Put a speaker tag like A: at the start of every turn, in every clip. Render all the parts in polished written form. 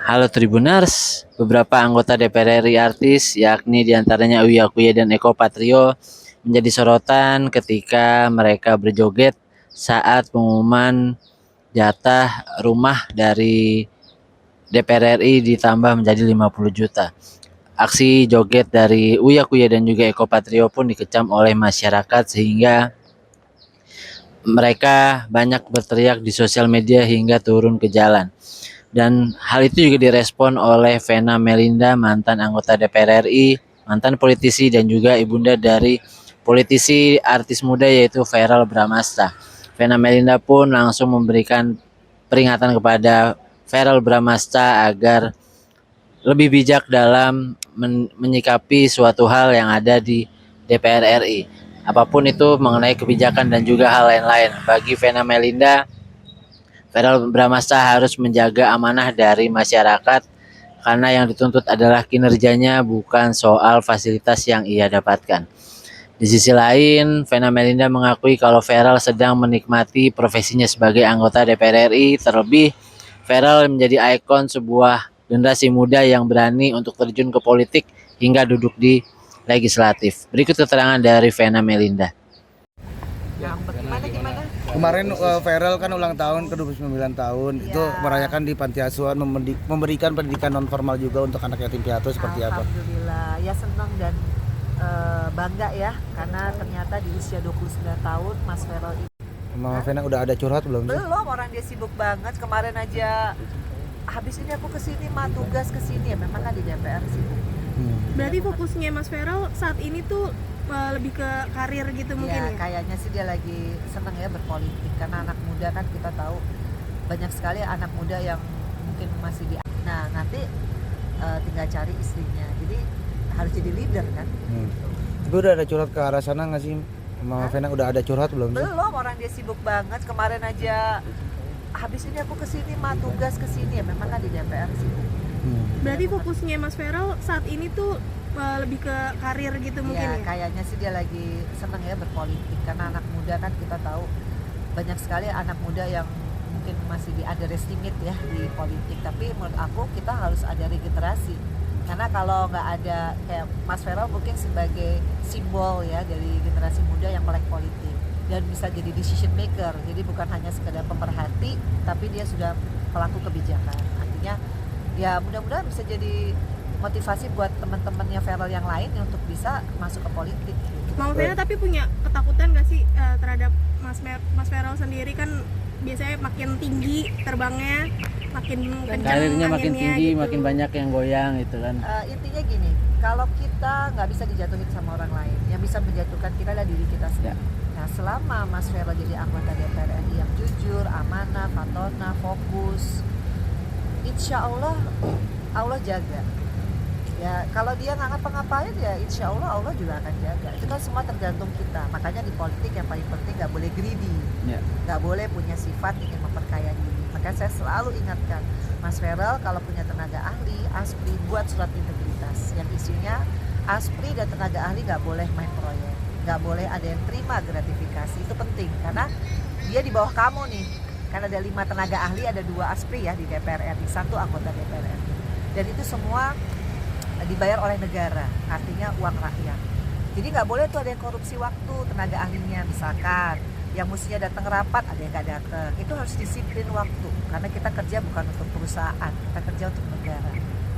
A: Halo Tribuners, beberapa anggota DPR RI artis, yakni diantaranya Uya Kuya dan Eko Patrio, menjadi sorotan ketika mereka berjoget saat pengumuman jatah rumah dari DPR RI ditambah menjadi 50 juta. Aksi joget dari Uya Kuya dan juga Eko Patrio pun dikecam oleh masyarakat sehingga mereka banyak berteriak di sosial media hingga turun ke jalan. Dan hal itu juga direspon oleh Vena Melinda, mantan anggota DPR RI, mantan politisi dan juga ibunda dari politisi artis muda yaitu Verrel Bramasta. Vena Melinda pun langsung memberikan peringatan kepada Verrel Bramasta agar lebih bijak dalam menyikapi suatu hal yang ada di DPR RI. Apapun itu mengenai kebijakan dan juga hal lain-lain. Bagi Vena Melinda, Verrel Bramasta harus menjaga amanah dari masyarakat karena yang dituntut adalah kinerjanya bukan soal fasilitas yang ia dapatkan. Di sisi lain, Vena Melinda mengakui kalau Verrel sedang menikmati profesinya sebagai anggota DPR RI, terlebih Verrel menjadi ikon sebuah generasi muda yang berani untuk terjun ke politik hingga duduk di legislatif. Berikut keterangan dari Vena Melinda.
B: Gimana gimana?
C: Kemarin Verrel kan ulang tahun ke 29 tahun.
B: Ya.
C: Itu merayakan di panti asuhan, memberikan pendidikan non formal juga untuk anak yatim piatu seperti apa?
B: Alhamdulillah, ya senang dan bangga ya karena ternyata di usia 29 tahun Mas Verrel ini
C: Mama Vena udah ada curhat belum sih?
B: belum, orang dia sibuk banget. Kemarin aja habis ini aku kesini mah tugas kesini ya, memang kan di DPR sibuk.
D: Berarti fokusnya Mas Verrel saat ini tuh lebih ke karir gitu mungkin
B: Ya
D: ya?
B: kayaknya sih dia lagi seneng ya berpolitik karena anak muda kan kita tahu banyak sekali anak muda yang mungkin masih di. Nah nanti tinggal cari istrinya, jadi harus jadi leader kan.
C: Tapi udah ada curhat ke arah sana nggak sih? Mama Vena udah ada curhat belum sih?
B: Belum, orang dia sibuk banget. Kemarin aja habis ini aku kesini mah tugas kesini ya, memang kan di DPR sibuk.
D: Berarti fokusnya Mas Verrel saat ini tuh lebih ke karir gitu mungkin
B: Ya
D: ya?
B: kayaknya sih dia lagi seneng ya berpolitik karena anak muda kan kita tahu banyak sekali anak muda yang mungkin masih di underestimate ya di politik. Tapi menurut aku kita harus ada regenerasi. Karena kalau nggak ada kayak Mas Verrel mungkin sebagai simbol ya dari generasi muda yang melek politik dan bisa jadi decision maker. Jadi bukan hanya sekedar pemerhati, tapi dia sudah pelaku kebijakan. Artinya ya mudah-mudahan bisa jadi motivasi buat teman-temannya Verrel yang lain untuk bisa masuk ke politik.
D: Mama Vena tapi punya ketakutan gak sih terhadap Mas Verrel sendiri kan biasanya makin tinggi terbangnya, makin kencang
A: Karirnya makin
D: anginnya
A: tinggi,
D: gitu.
A: makin banyak yang goyang gitu kan.
B: Intinya gini, kalau kita nggak bisa dijatuhin sama orang lain, yang bisa menjatuhkan kita adalah diri kita sendiri. Nah, selama Mas Verrel jadi anggota DPR RI yang jujur, amanah, fatona, fokus, insya Allah Allah jaga. Ya, kalau dia nggak ngapa-ngapain ya insya Allah Allah juga akan jaga. Itu kan semua tergantung kita. Makanya di politik yang paling penting nggak boleh greedy,
A: Ya.
B: nggak boleh punya sifat ingin memperkaya diri. Makanya saya selalu ingatkan Mas Verrel kalau punya tenaga ahli, ASPRI buat surat integritas yang isinya ASPRI dan tenaga ahli nggak boleh main proyek, nggak boleh ada yang terima gratifikasi. Itu penting karena dia di bawah kamu nih. Karena ada 5 tenaga ahli, ada 2 ASPRI ya di DPR RI, 1 anggota DPR RI. Dan itu semua dibayar oleh negara, artinya uang rakyat. Jadi nggak boleh tuh ada yang korupsi waktu tenaga ahlinya, misalkan yang mestinya datang rapat ada yang nggak datang. Itu harus disiplin waktu karena kita kerja bukan untuk perusahaan, kita kerja untuk negara.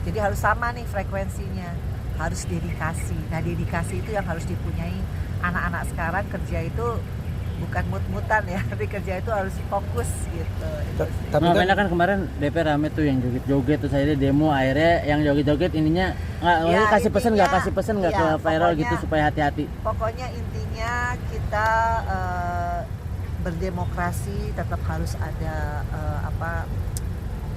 B: Jadi harus sama nih frekuensinya, harus dedikasi. Nah dedikasi itu yang harus dipunyai anak-anak sekarang. Kerja itu bukan mut-mutan ya, tapi kerja itu harus fokus gitu.
C: Tapi
A: Nah,
C: kan
A: karena kan kemarin DPR rame tuh yang joget-joget terus akhirnya demo, akhirnya yang joget-joget ininya
B: Ya,
A: kasih pesan nggak
B: intinya,
A: kasih pesan nggak
B: iya,
A: ke Verrel
B: pokoknya-
A: gitu supaya hati-hati.
B: Pokoknya intinya kita berdemokrasi tetap harus ada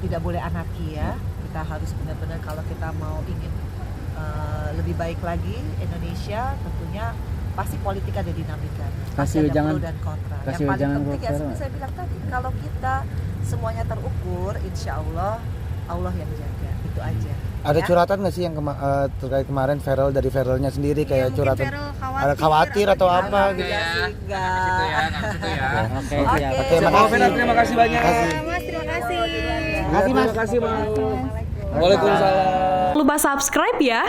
B: tidak boleh anarki ya. Kita harus benar-benar kalau kita mau ingin lebih baik lagi Indonesia, tentunya pasti politik ada dinamika. Pasti
A: Kasih
B: ada
A: jangan-
B: pro dan kontra.
A: kasih
B: Yang paling
A: jangan
B: penting ya
A: Verrel.
B: seperti saya bilang tadi, kalau kita semuanya terukur, insya Allah Allah yang jaga. Itu aja.
C: ada
B: ya.
C: curhatan nggak sih yang terkait kemarin Verrel dari Verrelnya sendiri
D: Ya,
C: kayak
D: mungkin
C: curhatan?
D: Verrel
C: Ada khawatir atau apa
B: Alhamdulillah
C: gitu?
B: sih, enggak.
A: Oke,
B: Oke.
A: siap.
C: Oke,
B: Terima
C: makasih.
B: kasih.
C: Terima kasih banyak.
D: Mas terima kasih.
A: Makasih, Mas.
C: Terima kasih, Mas.
B: Assalamualaikum.
C: Waalaikumsalam.
E: Lupa subscribe ya.